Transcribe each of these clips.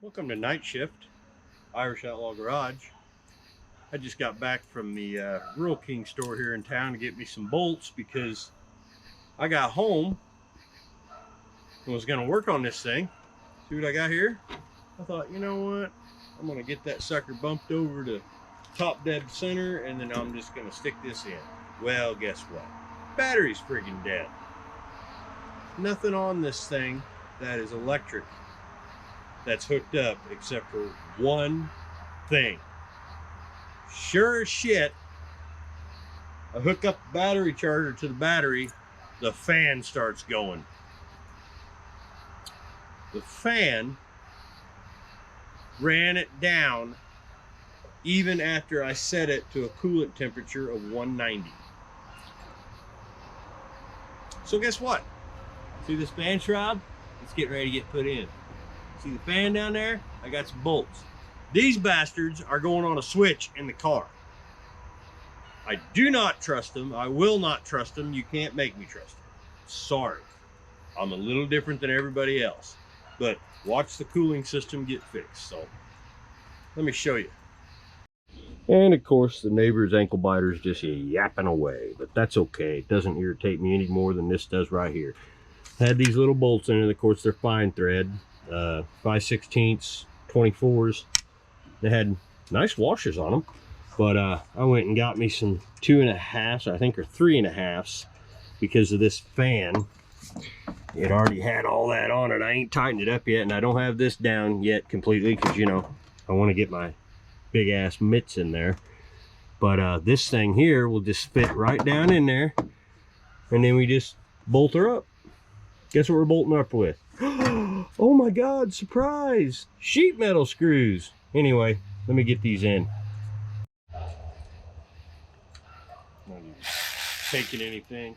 Welcome to Night Shift, Irish Outlaw Garage. I just got back from the Rural King store here in town to get me some bolts because I got home and was going to work on this thing. See what I got here? I thought, you know what? I'm going to get that sucker bumped over to top dead center and then I'm just going to stick this in. Well, guess what? Battery's friggin' dead. Nothing on this thing that is electric that's hooked up except for one thing. Sure as shit, I hook up the battery charger to the battery, the fan starts going. The fan ran it down even after I set it to a coolant temperature of 190. So guess what? See this fan shroud? It's getting ready to get put in. See the fan down there? I got some bolts. These bastards are going on a switch in the car. I do not trust them. I will not trust them. You can't make me trust them. Sorry. I'm a little different than everybody else. But watch the cooling system get fixed. So let me show you. And of course the neighbor's ankle biter's just yapping away. But that's okay. It doesn't irritate me any more than this does right here. Had these little bolts in it. Of course they're fine thread. 5/16 24s. They had nice washers on them, but I went and got me some 2.5s, I think, or 3.5s, because of this fan. It already had all that on it. I ain't tightened it up yet, and I don't have this down yet completely because, you know, I want to get my big ass mitts in there. But this thing here will just fit right down in there, and then we just bolt her up. Guess what we're bolting up with? Oh my God, surprise! Sheet metal screws. Anyway, let me get these in. Not even taking anything.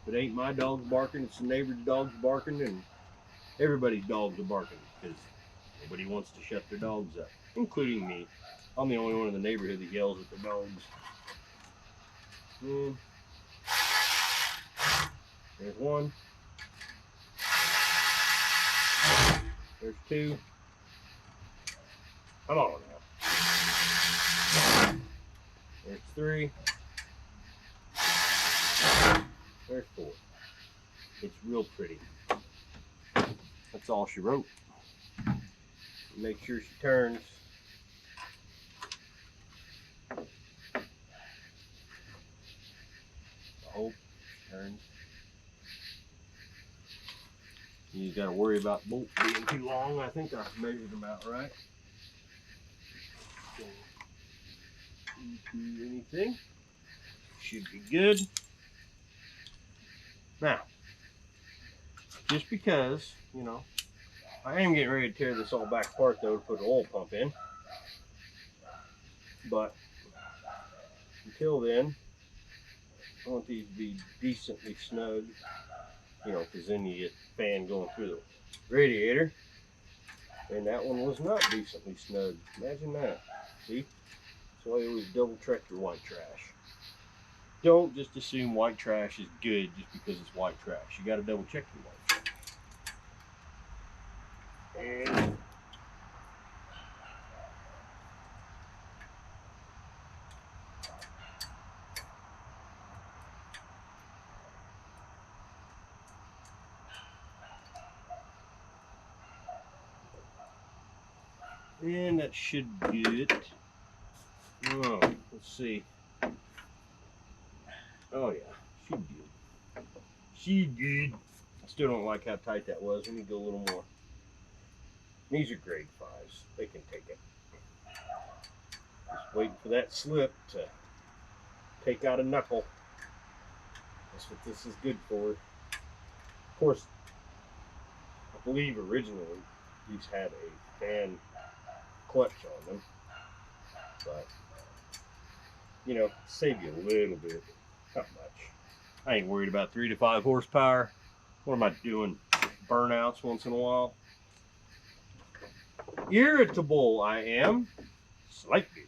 If it ain't my dog's barking, it's the neighbor's dog's barking, and everybody's dogs are barking because nobody wants to shut their dogs up, including me. I'm the only one in the neighborhood that yells at the dogs. There's one. There's two. Come on now. There's three. There's four. It's real pretty. That's all she wrote. Make sure she turns. I hope she turns. You got to worry about bolts being too long. I think I measured them out right. So, into anything should be good. Now, just because, you know, I am getting ready to tear this all back apart though to put an oil pump in. But until then, I want these to be decently snug, you know, because then you get the fan going through the radiator. And that one was not decently snug. Imagine that. See? That's why you always double check your white trash. Don't just assume white trash is good just because it's white trash. You got to double check your white trash. And that should do it. Oh, let's see. Oh yeah, she good. She good. I still don't like how tight that was. Let me go a little more. These are grade 5s. They can take it. Just waiting for that slip to take out a knuckle. That's what this is good for. Of course, I believe originally these had a fan clutch on them. But, you know, save you a little bit. Not much. I ain't worried about 3 to 5 horsepower. What am I doing? Burnouts once in a while. Irritable I am. Slightly.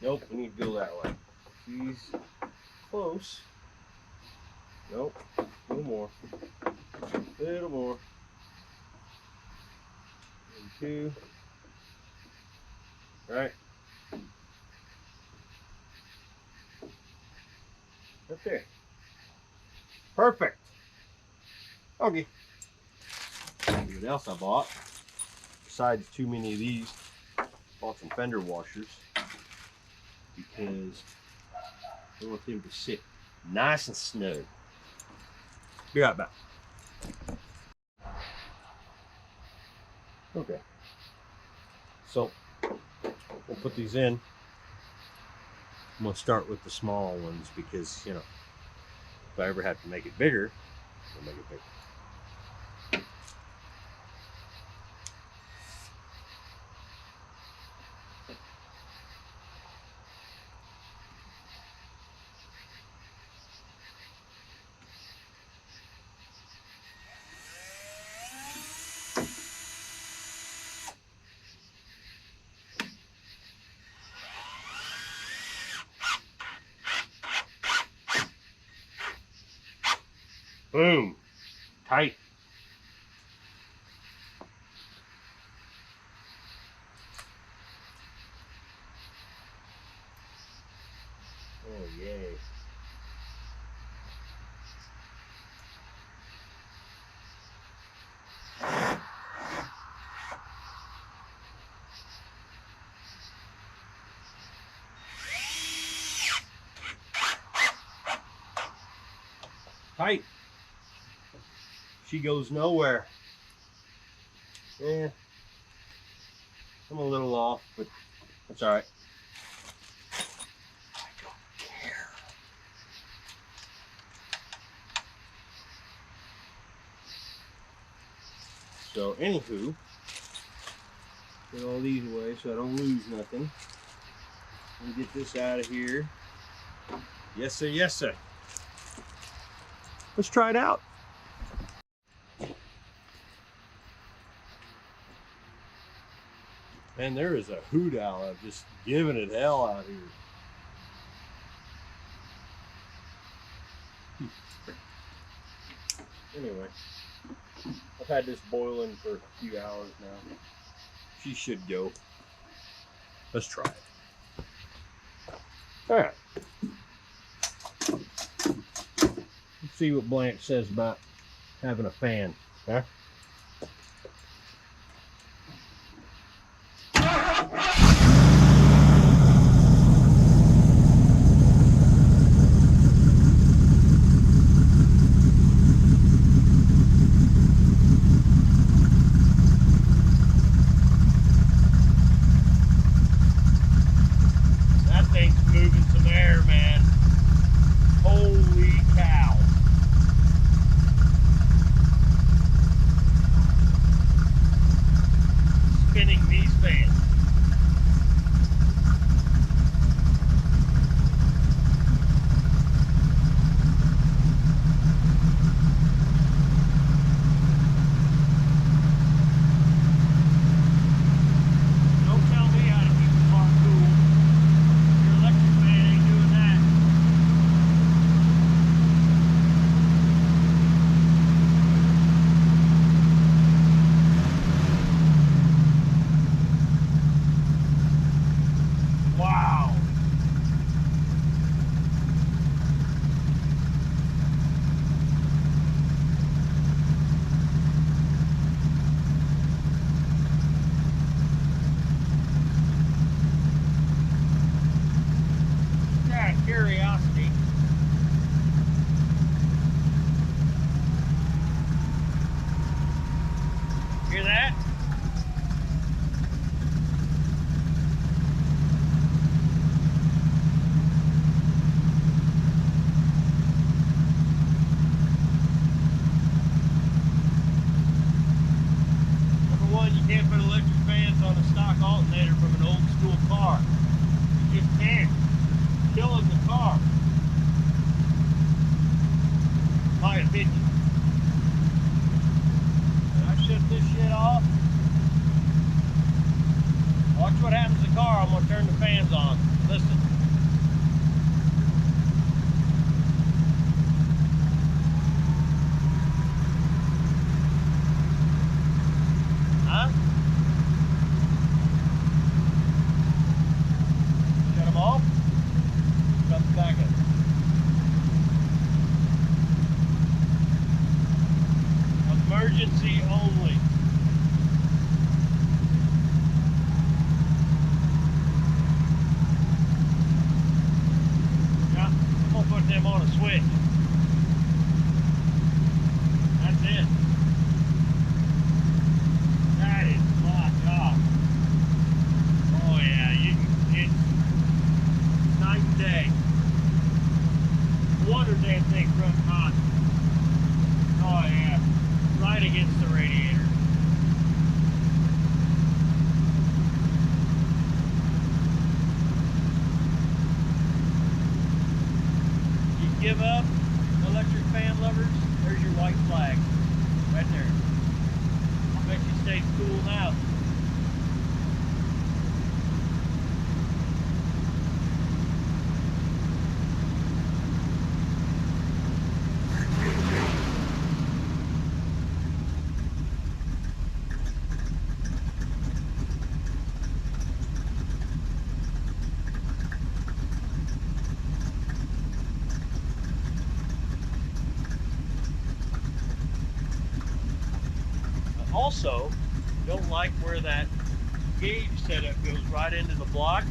Nope, we need to go that way. She's close. Nope. A little more. A little more. 2. Right. Right there. Perfect. Okay. What else I bought? Besides too many of these, bought some fender washers because I want them to sit nice and snug. Be right back. Okay. So we'll put these in. I'm gonna start with the small ones because, you know, if I ever have to make it bigger, we'll make it bigger. Boom. Tight. Oh, yay. Tight. She goes nowhere. Yeah. I'm a little off, but that's all right. I don't care. So, anywho, get all these away so I don't lose nothing. Let me get this out of here. Yes, sir. Yes, sir. Let's try it out. Man, there is a hoot owl just giving it hell out here. Anyway, I've had this boiling for a few hours now. She should go. Let's try it. All right. Let's see what Blanche says about having a fan. Huh? Curiosity. Hear that? Number one, you can't put electric fans on a stock alternator from an old school car. You just can't. Killing the car. My opinion. When I shut this shit off, watch what happens to the car. I'm gonna turn the fans on. Listen. Huh? give up, electric fan lovers, there's your white flag. Right there. I bet you stays cool now. Also, don't like where that gauge setup goes right into the block.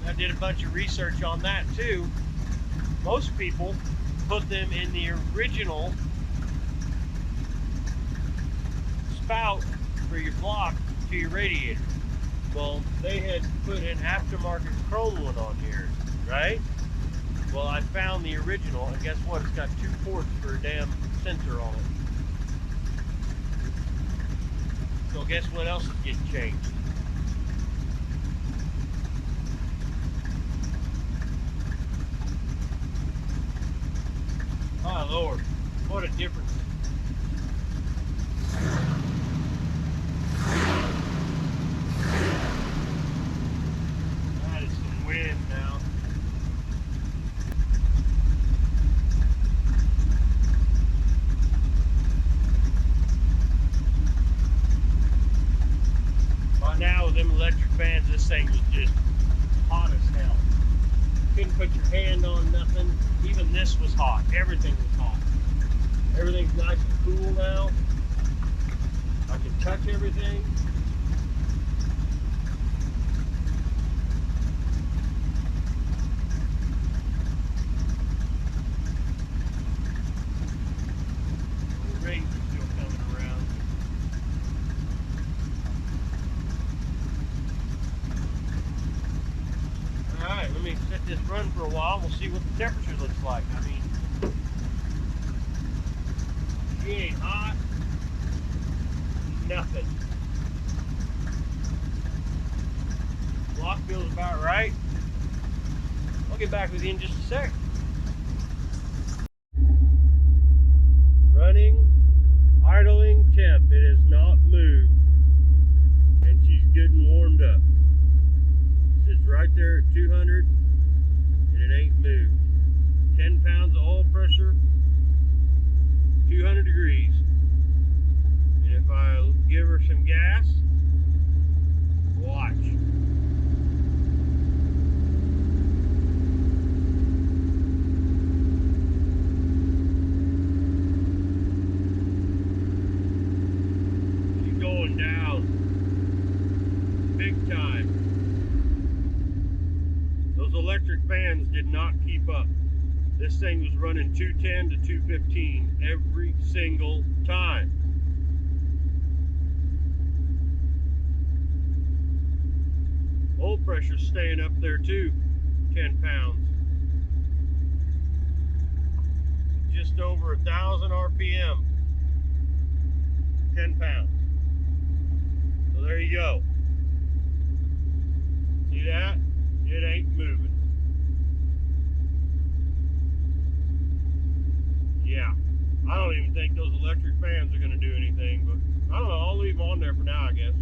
I did a bunch of research on that too. Most people put them in the original spout for your block to your radiator. Well, they had put an aftermarket chrome one on here, right? Well, I found the original, and guess what? It's got 2 ports for a damn sensor on it. So guess what else is getting changed? Oh Lord, what a difference. That is some wind now. By now with them electric fans, this thing was just hot as hell. Couldn't put your hand on nothing. Even this was hot. Everything was hot. Everything's nice and cool now. I can touch everything. The rings are still coming around. Alright, let me set this run for a while. We'll see what the temperature looks like. I mean, she ain't hot. Nothing. Block feels about right. I'll get back with you in just a sec. Running, idling temp. It has not moved. And she's good and warmed up. It's right there at 200 and it ain't moved. 10 pounds of oil pressure, 200 degrees. And if I give her some gas, watch. She's going down big time. Those electric fans did not keep up. This thing was running 210 to 215 every single time. Oil pressure's staying up there too, 10 pounds. Just over 1,000 RPM, 10 pounds. So there you go. See that? It ain't moving. Yeah, I don't even think those electric fans are going to do anything, but I don't know, I'll leave them on there for now, I guess.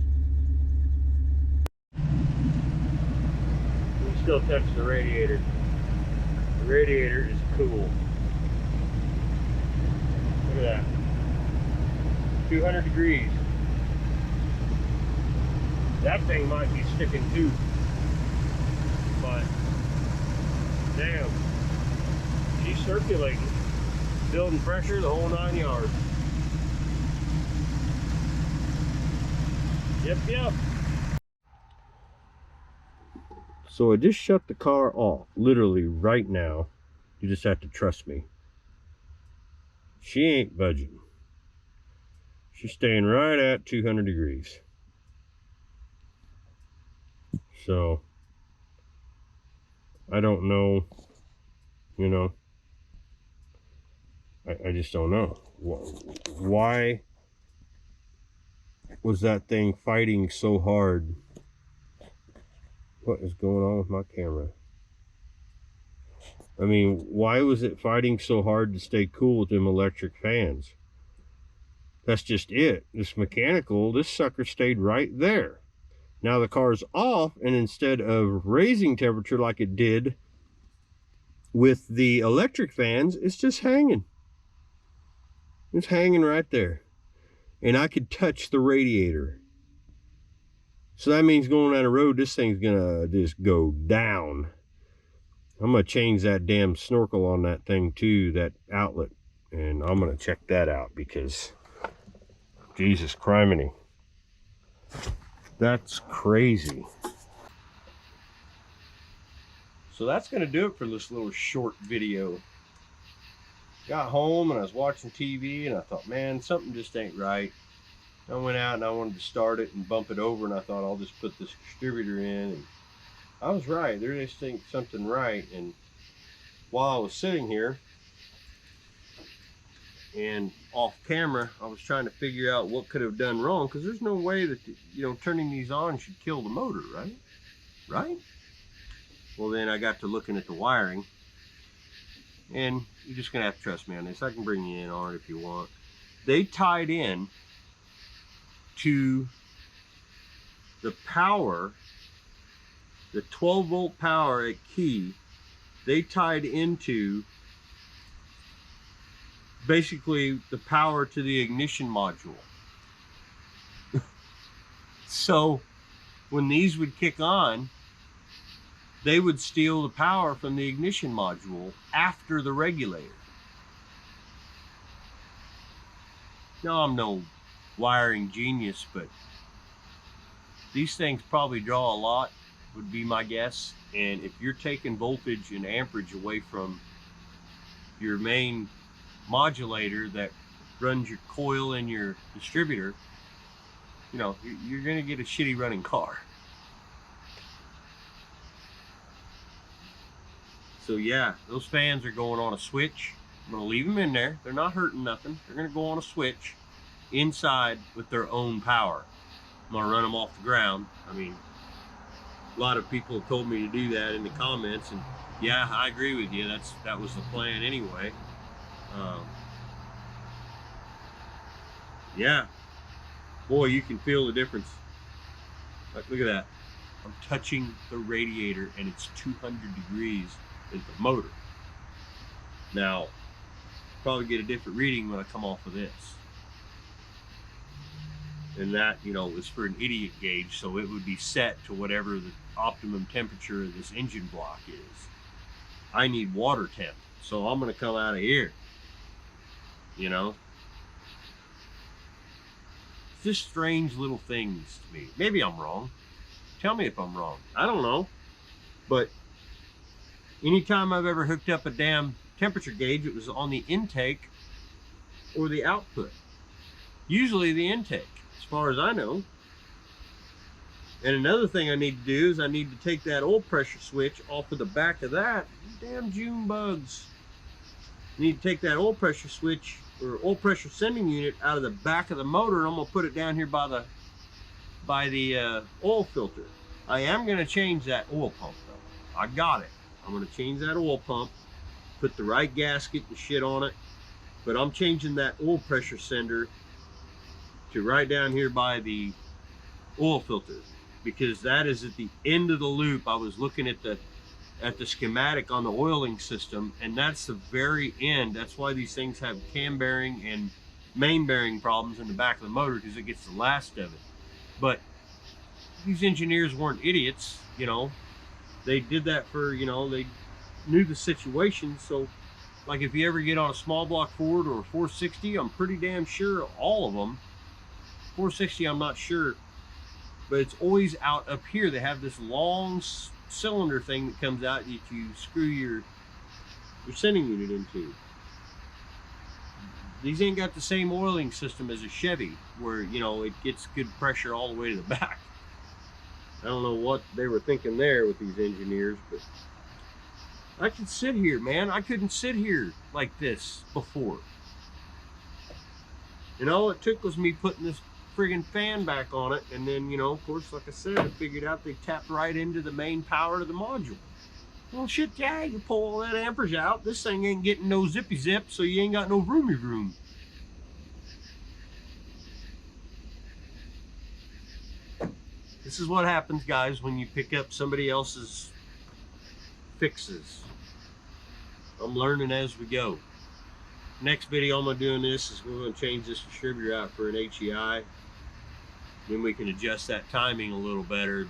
We still touch the radiator. The radiator is cool. Look at that. 200 degrees. That thing might be sticking too. But, damn. She's circulating. Building pressure, the whole 9 yards. Yep. So I just shut the car off, literally right now. You just have to trust me. She ain't budging. She's staying right at 200 degrees. So, I don't know, you know, I just don't know. Why was that thing fighting so hard? What is going on with my camera? I mean, why was it fighting so hard to stay cool with them electric fans? That's just it. This mechanical, this sucker stayed right there. Now the car's off, and instead of raising temperature like it did with the electric fans, it's just hanging. It's hanging right there. And I could touch the radiator. So that means going down the road, this thing's gonna just go down. I'm gonna change that damn snorkel on that thing too, that outlet. And I'm gonna check that out because Jesus criminy. That's crazy. So that's gonna do it for this little short video. Got home and I was watching TV and I thought, man, something just ain't right. I went out and I wanted to start it and bump it over, and I thought I'll just put this distributor in, and I was right. There just ain't something right. And while I was sitting here and off camera, I was trying to figure out what could have done wrong, because there's no way that, you know, turning these on should kill the motor, right? Right? Well, then I got to looking at the wiring, and you're just gonna have to trust me on this. I can bring you in on it if you want. They tied in to the power, the 12-volt power at key. They tied into basically the power to the ignition module. So when these would kick on, they would steal the power from the ignition module after the regulator. Now, I'm no wiring genius, but these things probably draw a lot, would be my guess. And if you're taking voltage and amperage away from your main modulator that runs your coil and your distributor, you know, you're gonna get a shitty running car. So yeah, those fans are going on a switch. I'm gonna leave them in there. They're not hurting nothing. They're gonna go on a switch inside with their own power. I'm gonna run them off the ground. I mean, a lot of people have told me to do that in the comments, and yeah, I agree with you. That was the plan anyway. Yeah, boy, you can feel the difference. Like, look at that. I'm touching the radiator and it's 200 degrees at the motor. Now, probably get a different reading when I come off of this. And that, you know, is for an idiot gauge, so it would be set to whatever the optimum temperature of this engine block is. I need water temp, so I'm gonna come out of here. You know? It's just strange little things to me. Maybe I'm wrong. Tell me if I'm wrong. I don't know. But anytime I've ever hooked up a damn temperature gauge, it was on the intake or the output. Usually the intake, as far as I know. And another thing I need to do is I need to take that oil pressure switch off of the back of that. Damn June bugs. I need to take that oil pressure switch or oil pressure sending unit out of the back of the motor, and I'm gonna put it down here by the oil filter. I am gonna change that oil pump though. I got it. I'm gonna change that oil pump, put the right gasket and shit on it, but I'm changing that oil pressure sender to right down here by the oil filter, because that is at the end of the loop. I was looking at the schematic on the oiling system, and that's the very end. That's why these things have cam bearing and main bearing problems in the back of the motor, because it gets the last of it. But these engineers weren't idiots, you know. They did that for, you know, they knew the situation. So like if you ever get on a small block Ford or a 460, I'm pretty damn sure all of them, 460 I'm not sure, but it's always out up here. They have this long cylinder thing that comes out that you screw your sending unit into. These ain't got the same oiling system as a Chevy, where, you know, it gets good pressure all the way to the back. I don't know what they were thinking there with these engineers, but I could sit here, man. I couldn't sit here like this before. And all it took was me putting this friggin' fan back on it, and then, you know, of course, like I said, I figured out they tapped right into the main power of the module. Well, shit, yeah, you pull all that amperage out. This thing ain't getting no zippy zip, so you ain't got no roomy room. This is what happens, guys, when you pick up somebody else's fixes. I'm learning as we go. Next video I'm going to do in this is we're going to change this distributor out for an HEI. Then we can adjust that timing a little better.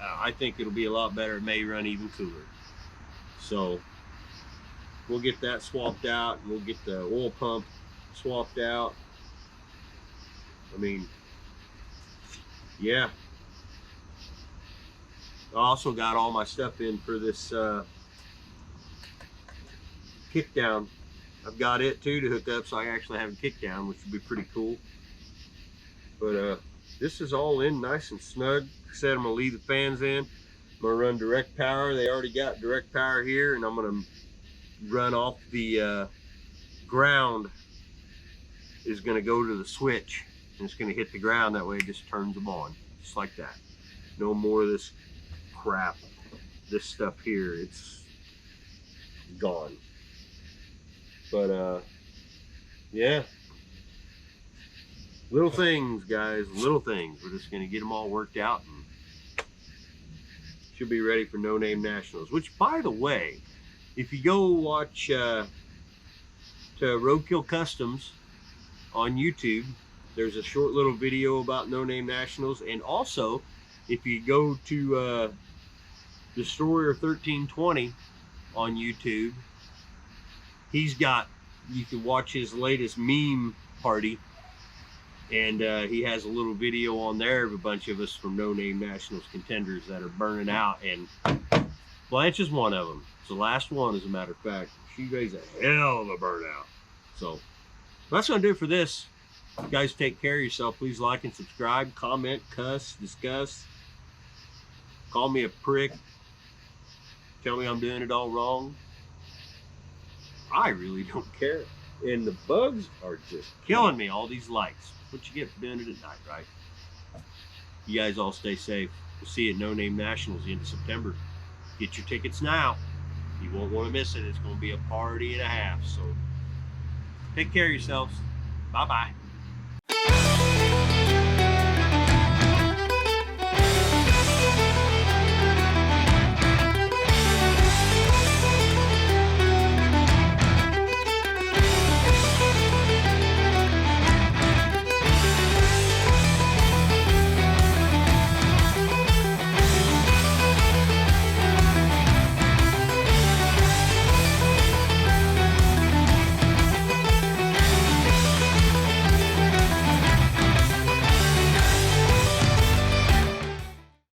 I think it'll be a lot better. It may run even cooler. So we'll get that swapped out, and we'll get the oil pump swapped out. I mean, yeah. I also got all my stuff in for this kick down. I've got it too to hook up, so I actually have a kick down, which would be pretty cool. But this is all in nice and snug. Like I said, I'm gonna leave the fans in. I'm gonna run direct power. They already got direct power here, and I'm gonna run off the ground. Is gonna go to the switch, and it's gonna hit the ground. That way it just turns them on, just like that. No more of this crap. This stuff here, it's gone. But yeah, little things, guys, little things. We're just gonna get them all worked out, and should be ready for No Name Nationals. Which, by the way, if you go watch to Roadkill Customs on YouTube, there's a short little video about No Name Nationals. And also, if you go to Destroyer 1320 on YouTube, he's got, you can watch his latest meme party, and he has a little video on there of a bunch of us from No Name Nationals contenders that are burning out, and Blanche is one of them. It's the last one, as a matter of fact. She raised a hell of a burnout. So that's gonna do it for this. You guys take care of yourself. Please like and subscribe, comment, cuss, discuss, call me a prick, tell me I'm doing it all wrong. I really don't care. And the bugs are just killing me, all these lights. What you get for doing it at night, right? You guys all stay safe. We'll see you at No Name Nationals the end of September. Get your tickets now. You won't want to miss it. It's going to be a party and a half. So take care of yourselves. Bye-bye.